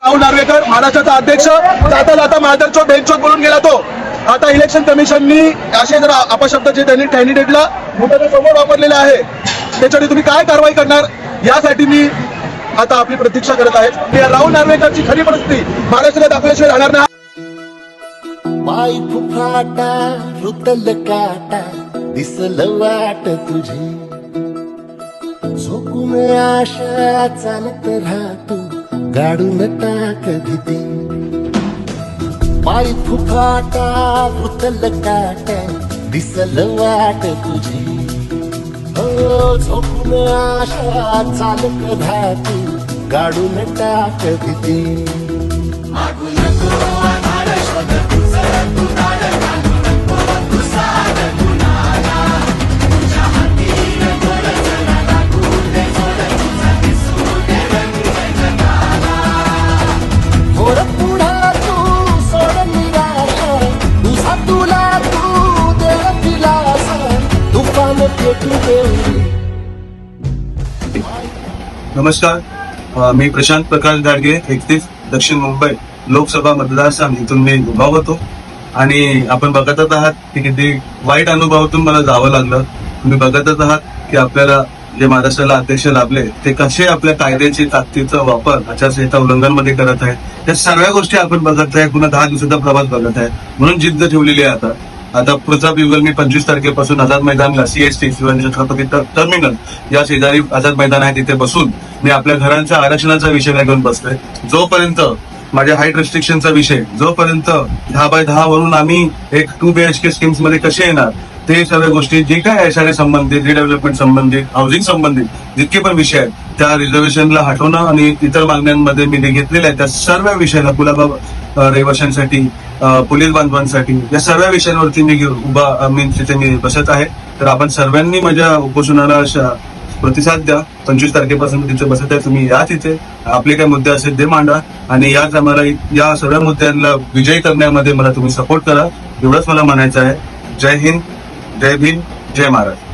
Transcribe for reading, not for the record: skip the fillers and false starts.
राहुल नार्वेकर महाराष्ट्राचा अध्यक्ष जाता जाता माधरचोट बेंचोट बोलून गेला तो. आता इलेक्शन कमिशननी असे जर अपशब्द जे त्यांनी कॅन्डिडेटला मुद्द्याच्या समोर वापरलेले आहे त्याच्यावर तुम्ही काय कारवाई करणार यासाठी मी आता आपली प्रतीक्षा करत आहे. या राहुल नार्वेकरची खरी परिस्थिती महाराष्ट्राला दाखवल्याशिवाय राहणार नाही. पाय फुफाटा रुतल काटा दिसल वाट तुझी झोकून आशा चालत राहतो गाडून टाक भीती. पाय फुफाटा रुतल काटा दिसल वाट तुझी हो झोकून आशा चालत राहतो गाडून टाक भीती. नमस्कार, मी प्रशांत प्रकाश गाडगे 31 दक्षिण मुंबई लोकसभा मतदारसंघ इथून मी उभाव होतो आणि आपण बघतच आहात की किती वाईट अनुभवातून मला जावं लागलं. तुम्ही बघतच आहात की आपल्याला जे महाराष्ट्राला अध्यक्ष लाभले ते कसे आपल्या कायद्याची ताकदीचा वापर आचारसंहिता उल्लंघन मध्ये करत आहेत. त्या सर्व गोष्टी आपण बघत आहे. पुन्हा 10 दिवसाचा प्रवास बघत आहे म्हणून जिद्द ठेवलेली आहे. आता पुढचा युगल मी 25 तारखेपासून आझाद मैदानला CST शिवाजी छत्रपती टर्मिनल या शेजारी आझाद मैदान आहे तिथे बसून मी आपल्या घरांच्या आरक्षणाचा विषय घेऊन बसतोय. जोपर्यंत माझ्या हाईट रेस्ट्रिक्शनचा विषय जोपर्यंत 10x10 वरून आम्ही एक 2 BHK स्कीम्स मध्ये कसे येणार ते सर्व गोष्टी जे काय SRA संबंधित रिडेव्हलपमेंट संबंधित हाऊसिंग संबंधित जितके पण विषय आहेत त्या रिझर्वेशनला हटवणं आणि इतर मागण्यांमध्ये मी घेतलेल्या आहेत त्या सर्व विषयाला कुलाबा रहिवाशांसाठी पोलीस बांधवांसाठी या सर्व विषयांवरती मी तिथे मी बसत आहे. तर आपण सर्वांनी माझ्या उपोषणाला प्रतिसाद द्या. 25 तारखेपासून तिथे बसत आहे. तुम्ही या तिथे आपले काय मुद्दे असेल ते मांडा आणि याच आम्हाला या सर्व मुद्द्यांना विजयी करण्यामध्ये मला तुम्ही सपोर्ट करा एवढंच मला म्हणायचं आहे. जय हिंद, जय भीम, जय महाराष्ट्र.